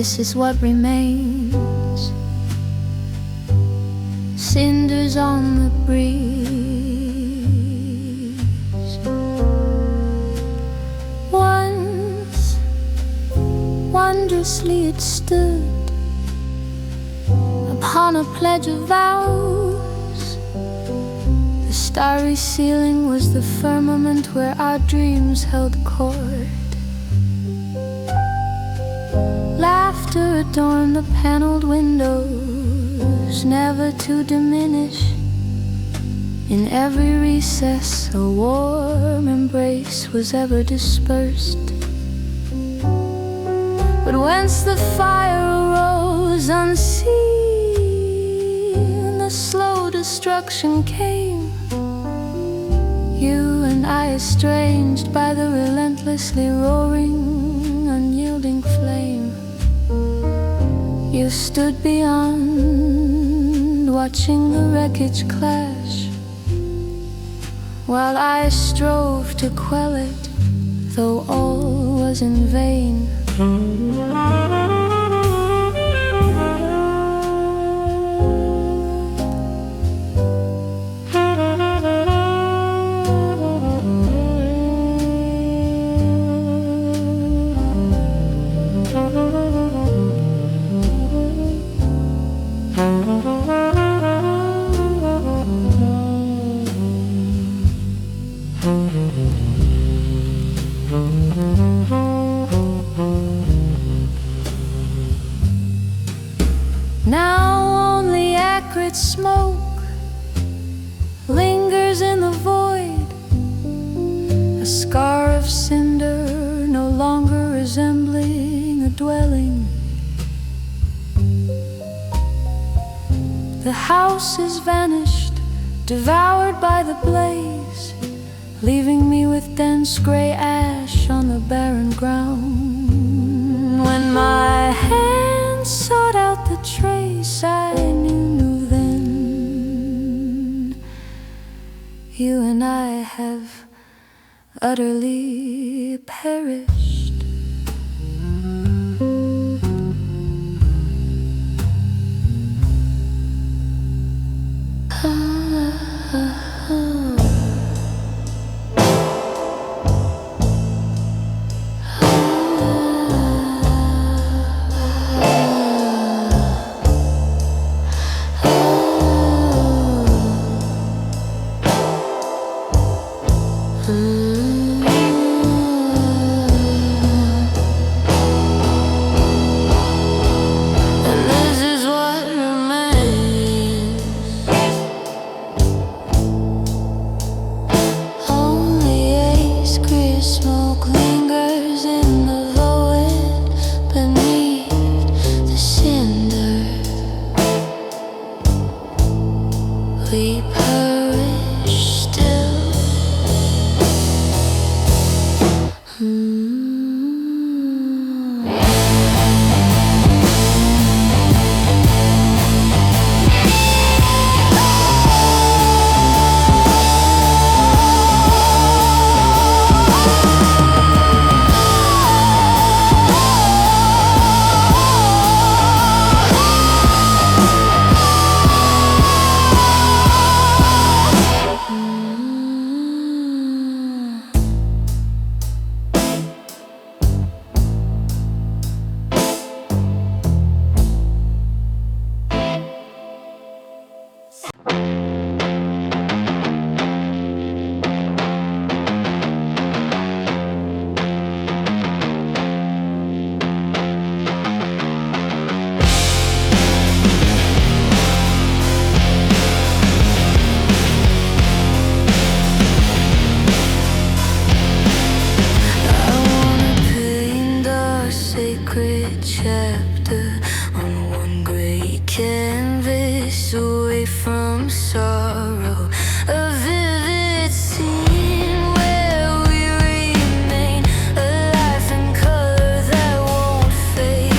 this is what remains. Cinders on the breeze. Once, wondrously it stood upon a pledge of vows. The starry ceiling was the firmament where our dreams held court. Laughter adorned the paneled windows, never to diminish. In every recess a warm embrace was ever dispersed. But whence the fire arose unseen, the slow destruction came. You and I estranged by the relentlessly roaring, unyielding flame. You stood beyond, watching the wreckage clash, while I strove to quell it, though all was in vain. Now only acrid smoke lingers in the void, a scar of cinder no longer resembling a dwelling. The house is vanished, devoured by the blaze, leaving me with dense gray ash on the barren ground. When my hands sought out the trace I knew then, you and I have utterly perished. Smoke lingers in the void beneath the cinder. We perish still. Chapter on one great canvas, away from sorrow, a vivid scene where we remain, a life in color that won't fade.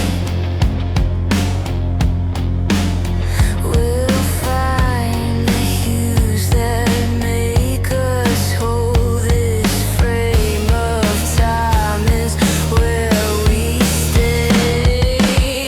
We'll find the hues that make us whole. This frame of time is where we stay.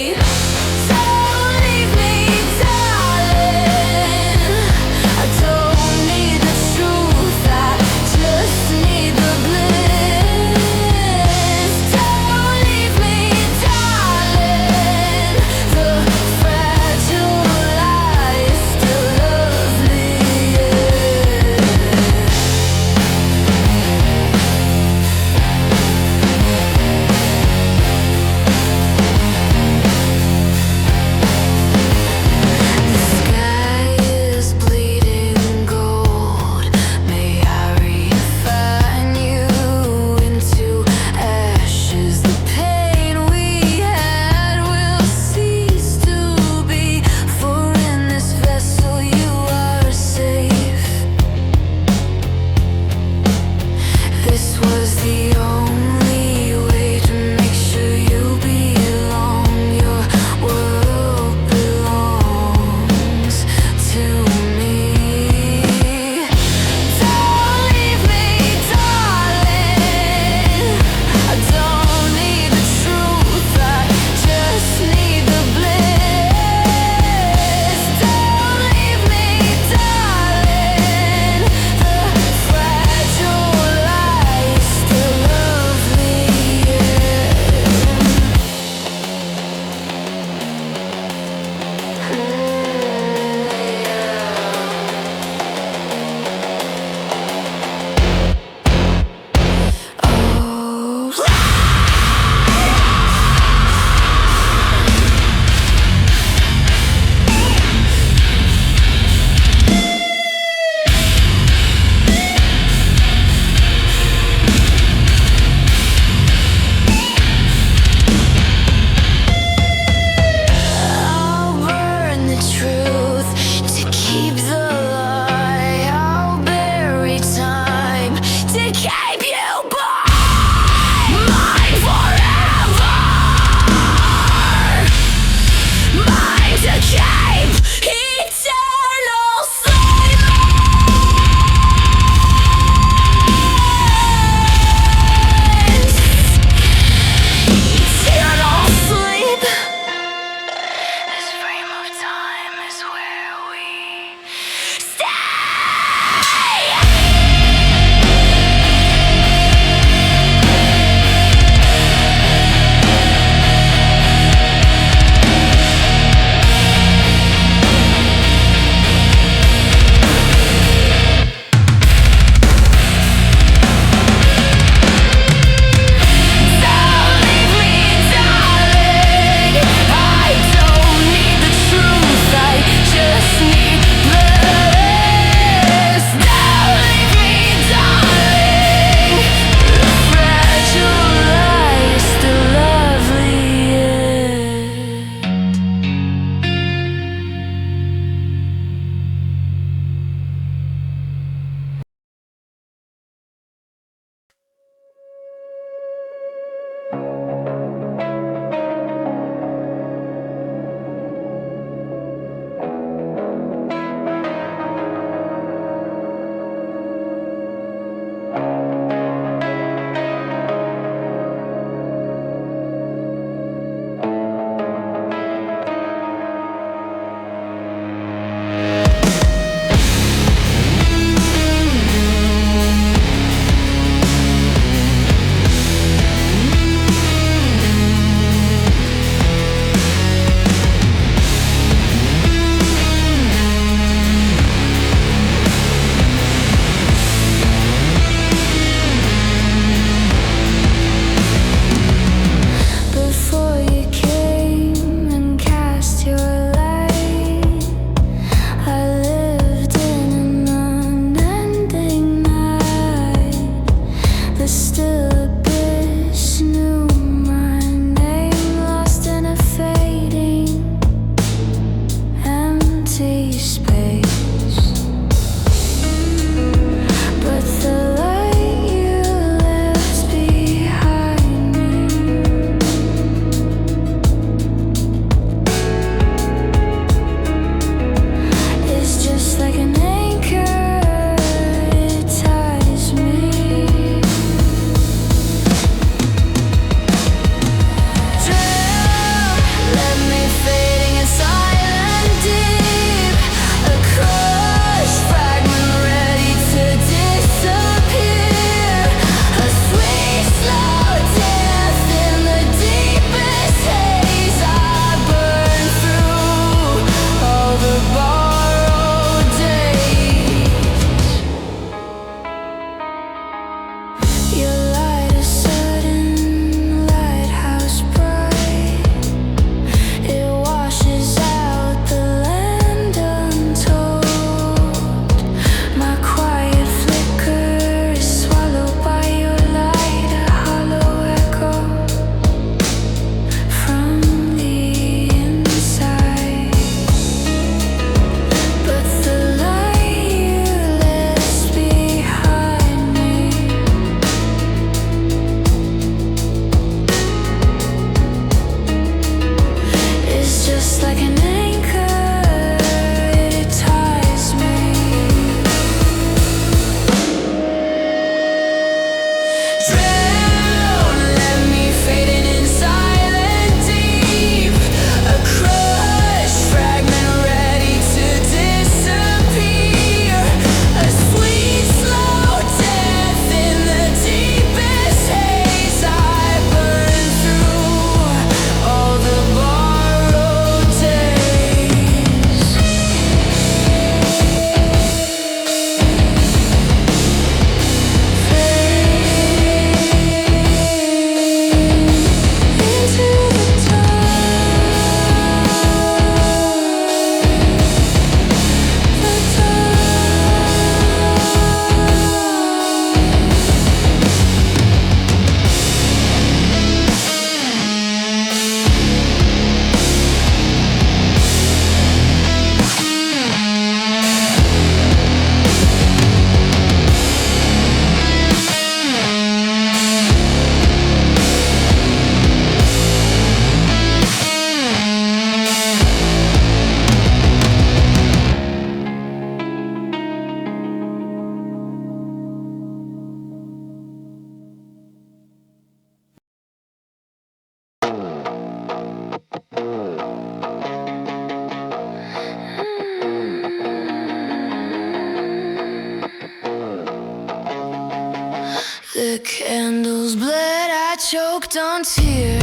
The candles bled, I choked on tears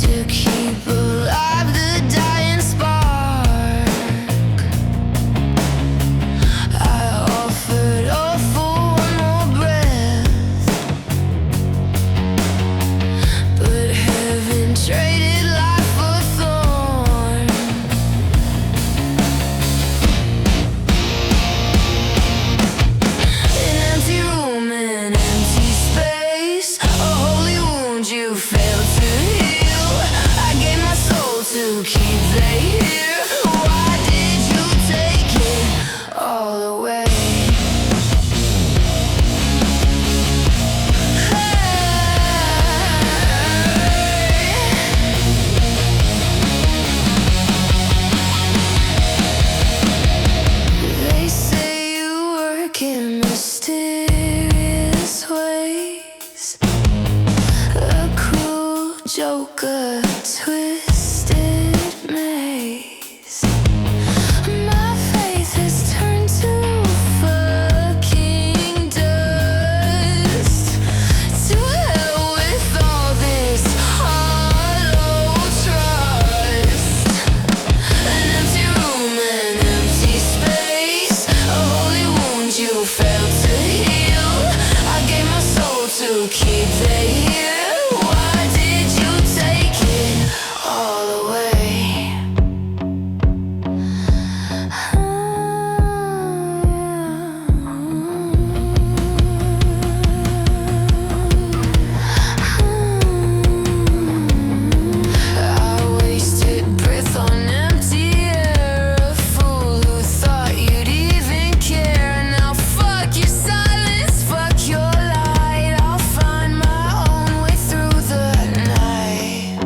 to keep alive the dying spark. I offered all for one more breath, but heaven traded life for thorn. An empty room, an empty space, a holy wound you failed to heal. I gave my soul to keep they here. Why did you take it all away? They say you work in mysterious ways, a cruel joke, a twisted maze. My faith has turned to fucking dust. To hell with all this hollow trust. An empty room, an empty space, a holy wound you failed to heal. I gave my soul to keep they here. Why did you take it all away? I wasted breath on empty air, a fool who thought you'd even care. Now fuck your silence, fuck your light. I'll find my own way through the night.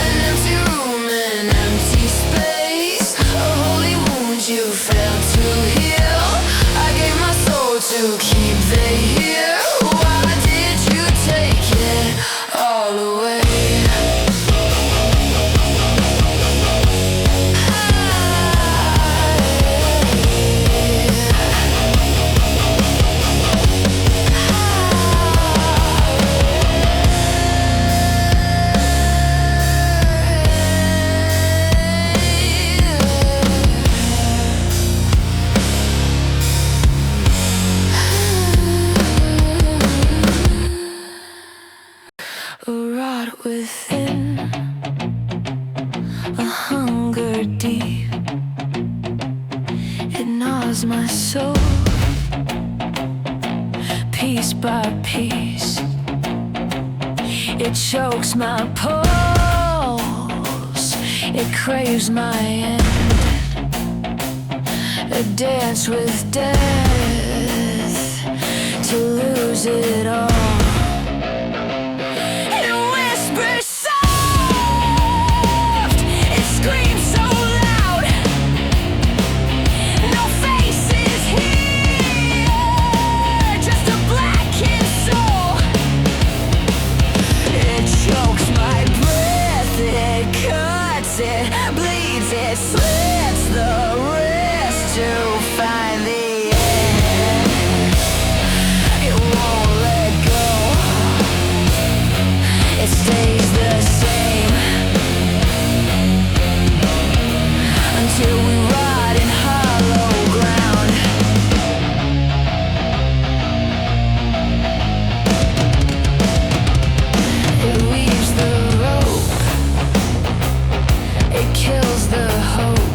An empty room, an empty space, a holy wound you failed to heal. I gave my soul to keep they here. Why did you take it all away? A rot within, a hunger deep. It gnaws my soul, piece by piece. It chokes my pulse, it craves my end. A dance with death, to lose it all. It whispers soft, it screams so loud. No faces here, just a blackened soul. It chokes my breath, it cuts, it bleeds, it slits the wrist to find the end. It won't let go, it stays the same until we rot in hollow ground. It weaves the rope, it kills the hope,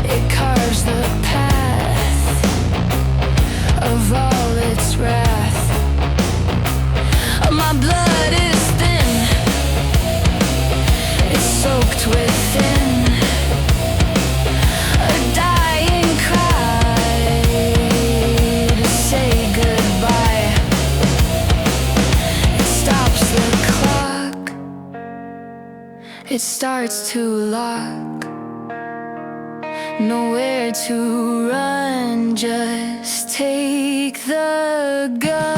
it carves the path of all its wrath. My blood is thin, it's soaked within. A dying cry to say goodbye. It stops the clock, it starts to lock. Nowhere to run, just take the gun.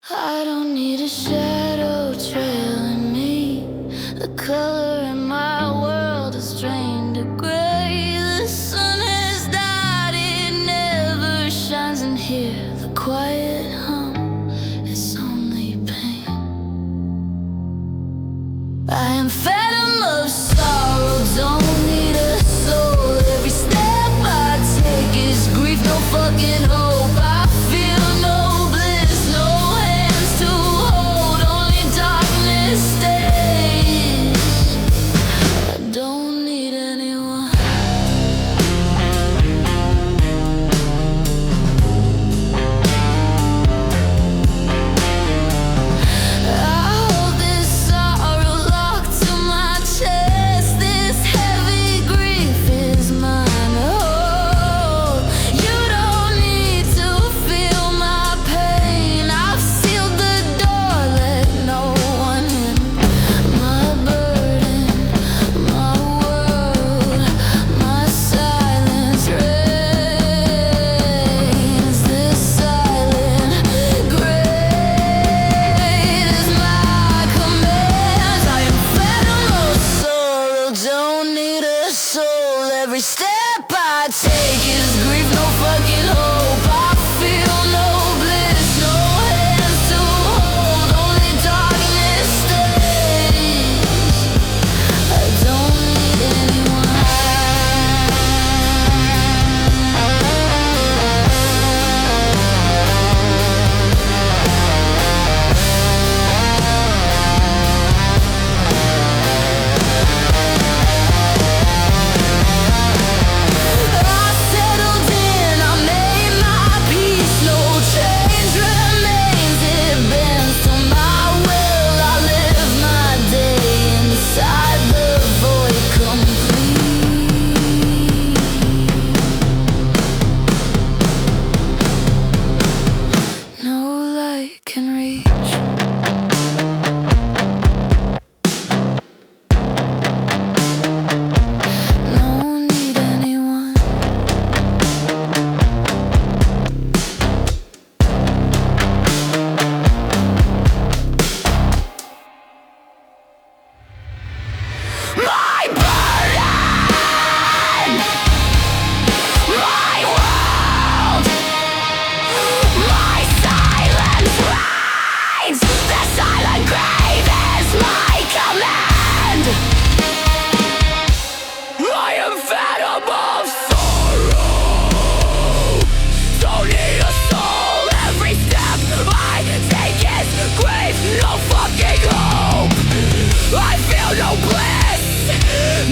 I don't need a shadow trailing me. The color in my world has drained to gray. The sun has died, it never shines in here. The quiet hum is only pain. I am phantom of sorrow, don't need a soul. Every step I take is grief, no fucking hope. I feel no bliss, no hands to hold, only darkness stays. I don't need anyone. I hold this sorrow locked to my chest. This heavy grief is mine to hold. You don't need to feel my pain. I've sealed the door, let no one in. My burden, my world, my silence reigns. This silent grave is my command. I am phantom of sorrow, don't need a soul. Every step I take is grief, no fucking hope. I feel no bliss, no hands to hold, only darkness stays. I don't need anyone. I settled in, I made my peace. No change remains, it bends to my will. I live my day inside the void complete. No light can reach. No need anyone. My burden, my world, my silence reigns. The silent grave is my command. I am phantom of sorrow, don't need a soul. Every step I take is grief, no fucking hope. I feel no bliss,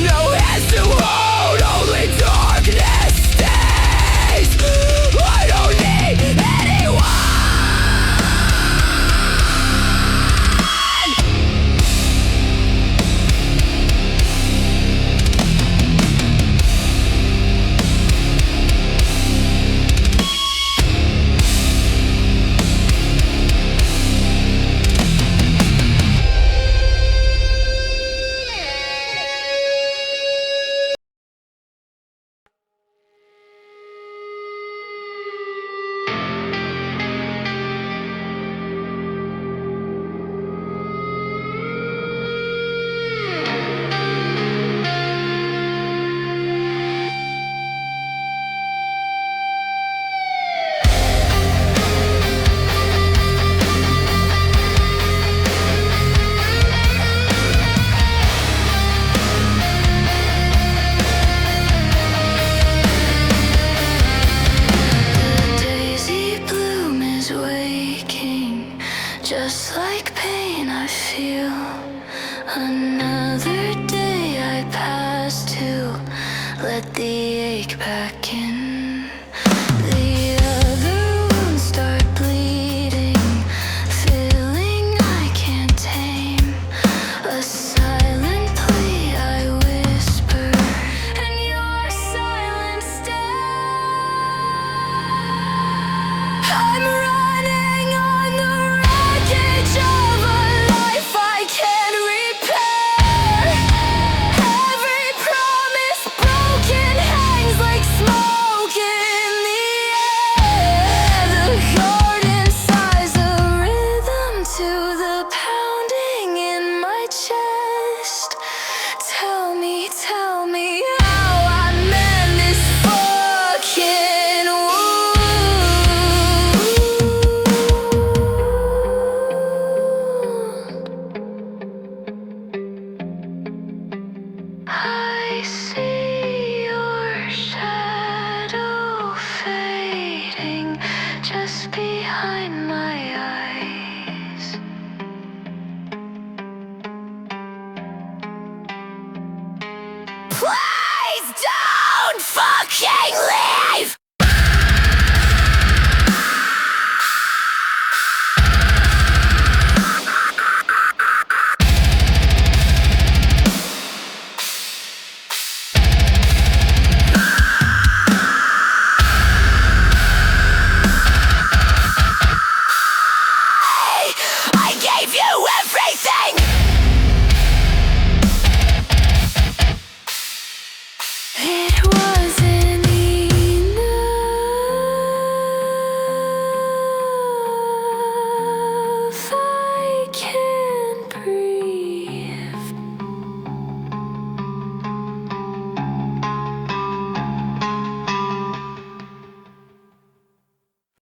no hands to hold, only darkness stays. I don't need anyone. The daisy bloom is waking, just like pain I feel. Another day I pass to let the ache back in.